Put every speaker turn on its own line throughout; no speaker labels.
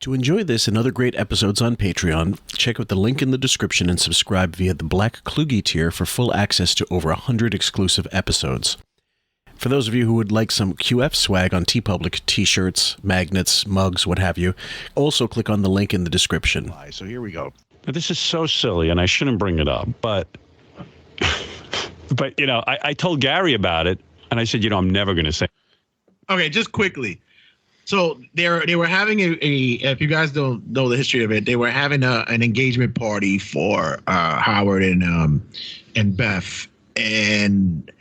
To enjoy this and other great episodes on Patreon, check out the link in the description and subscribe via the Black Kluge tier for full access to over 100 exclusive episodes. For those of you who would like some QF swag on TeePublic, t-shirts, magnets, mugs, what have you, also click on the link in the description.
So here we go.
This is so silly, and I shouldn't bring it up, but you know, I told Gary about it, and I said, you know, I'm never going to say.
Okay, just quickly. So they were having a if you guys don't know the history of it, they were having an engagement party for Howard and Beth, and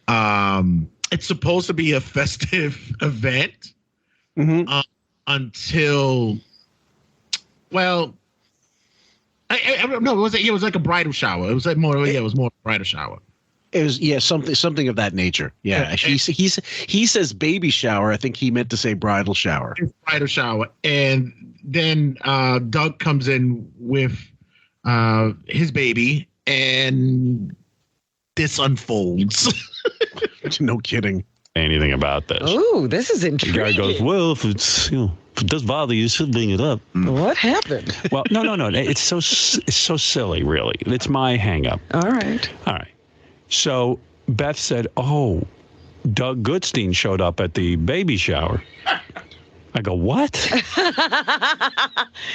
it's supposed to be a festive event until, well, I don't know. It was like a bridal shower. It was like more. Yeah, it was more a bridal shower.
It was something of that nature. Yeah, he says baby shower. I think he meant to say bridal shower.
Bridal shower, and then Doug comes in with his baby, and this unfolds.
No kidding.
Anything about this?
Oh, this is intriguing.
The guy goes, well, if if it does bother you, should bring it up.
What happened?
Well, no. It's so silly, really. It's my hang up.
All right.
So Beth said, oh, Doug Goodstein showed up at the baby shower. I go, what?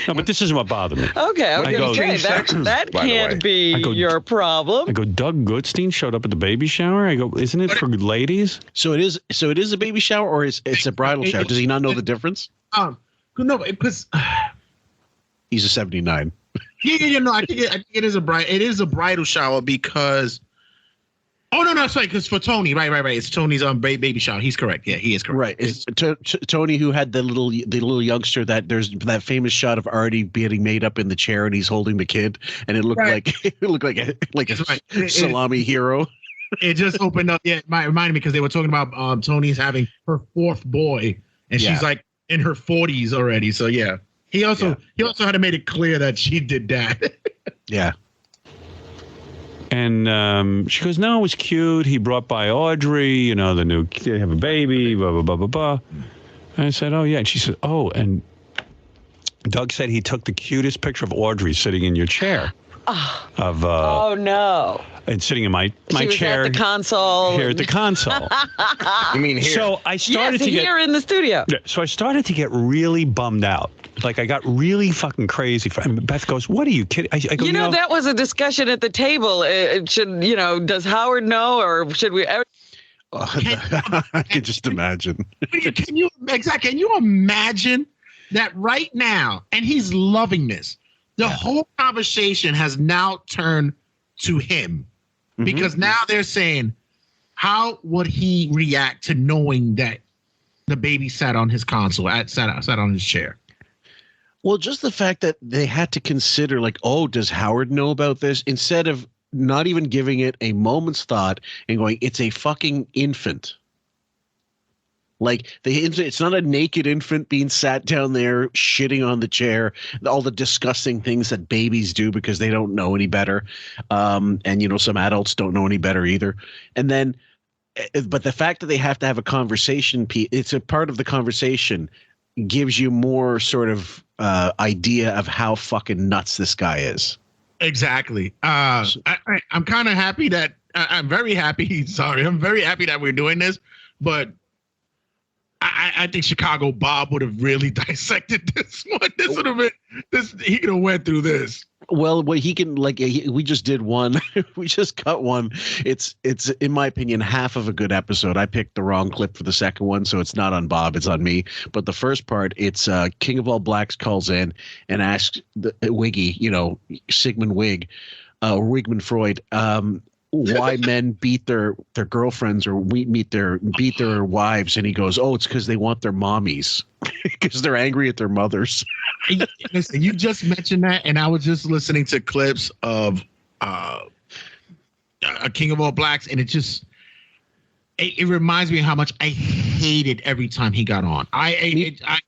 No, but this isn't what bothered me.
Okay, I was going to say, that can't be your problem.
I go, Doug Goodstein showed up at the baby shower? I go, isn't it for ladies?
So it is a baby shower, or it's a bridal shower? Does he not know the difference?
No, because
he's a 79.
Yeah, no, I think it is a bridal shower because. Oh no, sorry, because for Tony, right. It's Tony's baby shower. He's correct. Yeah, he is correct.
Right, it's Tony who had the little youngster that there's that famous shot of Artie getting made up in the chair and he's holding the kid, and it looked like a salami hero.
It just opened up. Yeah, it reminded me because they were talking about Tony's having her fourth boy, and she's like in her 40s already. So yeah, he also had to make it clear that she did that.
Yeah.
And she goes, no, it was cute. He brought by Audrey, you know, they have a baby, blah, blah, blah, blah, blah. And I said, oh, yeah. And she said, oh, and Doug said he took the cutest picture of Audrey sitting in your chair.
Oh, no.
And sitting in my
she was
chair.
At the console.
Here at the console.
You mean here?
So I started to get
here in the studio.
So I started to get really bummed out. Like I got really fucking crazy. And Beth goes, what are you kidding? I go,
you know, that was a discussion at the table. Does Howard know, or should we?
I could just imagine.
Can you imagine that right now? And he's loving this. The whole conversation has now turned to him because now they're saying, how would he react to knowing that the baby sat on his console, sat on his chair?
Well, just the fact that they had to consider, like, oh, does Howard know about this? Instead of not even giving it a moment's thought and going, it's a fucking infant. Like, it's not a naked infant being sat down there shitting on the chair, all the disgusting things that babies do because they don't know any better. And, you know, some adults don't know any better either. And then, but the fact that they have to have a conversation, it's a part of the conversation, gives you more sort of idea of how fucking nuts this guy is.
Exactly. I'm kind of happy that I'm very happy that we're doing this, but I think Chicago Bob would have really dissected this one. This would have been he could have went through this.
Well, he can, like, we just did one. We just cut one. It's in my opinion half of a good episode. I picked the wrong clip for the second one, so it's not on Bob, it's on me. But the first part, it's King of All Blacks calls in and asks Wiggy, you know, Sigmund Wig, or Wigmund Freud, why men beat their girlfriends or beat their wives, and he goes, oh, it's because they want their mommies because they're angry at their mothers.
Listen, you just mentioned that, and I was just listening to clips of a King of All Blacks, and it reminds me of how much I hated every time he got on.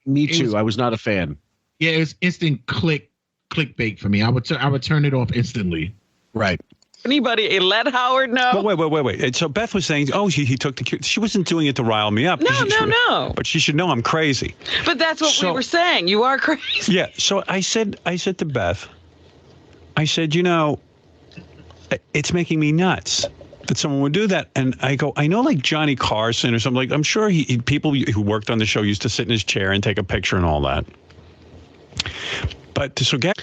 Me
too. I was not a fan.
Yeah, it was instant clickbait for me. I would turn it off instantly.
Right.
anybody let Howard know?
But wait. And so Beth was saying, oh, he took the cue. She wasn't doing it to rile me up.
No.
But she should know I'm crazy.
But that's what we were saying. You are crazy.
Yeah. So I said to Beth, I said, it's making me nuts that someone would do that. And I go, I know like Johnny Carson or something. Like, I'm sure people who worked on the show used to sit in his chair and take a picture and all that. But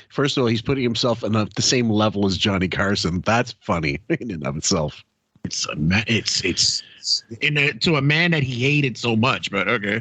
first of all, he's putting himself on the same level as Johnny Carson. That's funny in and of itself.
It's to a man that he hated so much, but okay.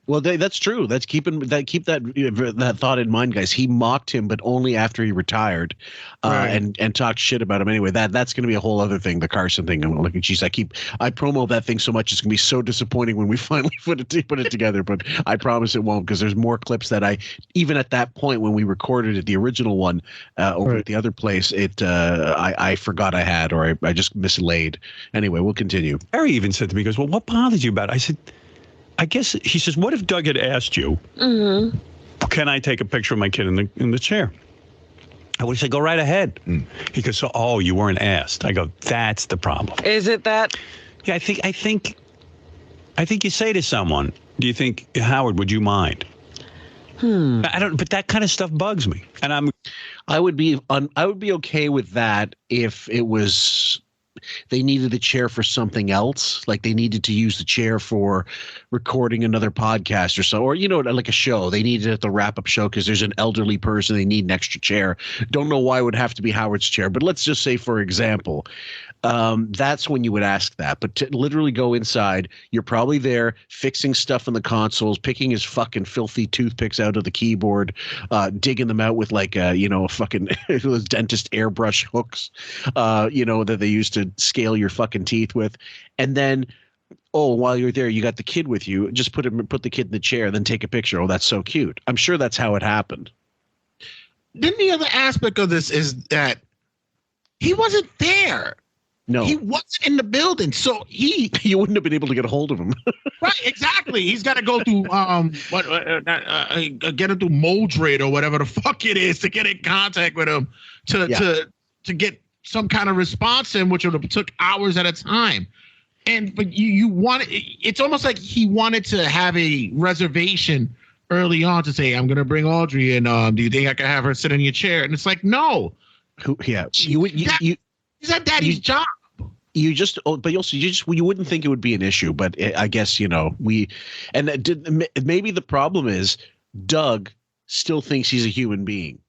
Well, that's true. Keep that thought in mind, guys. He mocked him, but only after he retired,
Right.
and talked shit about him anyway. That's going to be a whole other thing. The Carson thing. I'm like, geez, I promo that thing so much. It's going to be so disappointing when we finally put it together. But I promise it won't, because there's more clips that even at that point when we recorded it, the original one over at the other place, I forgot I had, or I just mislaid. Anyway, we'll continue.
Harry even said to me, he goes, well, what bothers you about it? I said, I guess, he says, what if Doug had asked you, can I take a picture of my kid in the chair? I would say, go right ahead. He goes, oh, you weren't asked. I go, that's the problem.
Is it that?
Yeah, I think you say to someone, do you think, Howard, would you mind? I don't, but that kind of stuff bugs me. And
I would be okay with that if it was, they needed the chair for something else, like they needed to use the chair for recording another podcast or so, or like a show. They needed it to wrap up show because there's an elderly person, they need an extra chair. Don't know why it would have to be Howard's chair, but let's just say, for example, that's when you would ask that. But to literally go inside, you're probably there fixing stuff in the consoles, picking his fucking filthy toothpicks out of the keyboard, digging them out with like a fucking those dentist airbrush hooks, that they used to scale your fucking teeth with, and then while you're there, you got the kid with you. Just put the kid in the chair, then take a picture. Oh, that's so cute. I'm sure that's how it happened.
Then the other aspect of this is that he wasn't there.
No,
he wasn't in the building, so
you wouldn't have been able to get a hold of him.
Right, exactly. He's got to go through get it through Moldred or whatever the fuck it is to get in contact with him to get some kind of response to him, which would have took hours at a time. But you want it's almost like he wanted to have a reservation early on to say, I'm going to bring Audrey in. Do you think I can have her sit in your chair? And it's like, no. He's at daddy's job.
You wouldn't think it would be an issue, but I guess, maybe the problem is Doug still thinks he's a human being.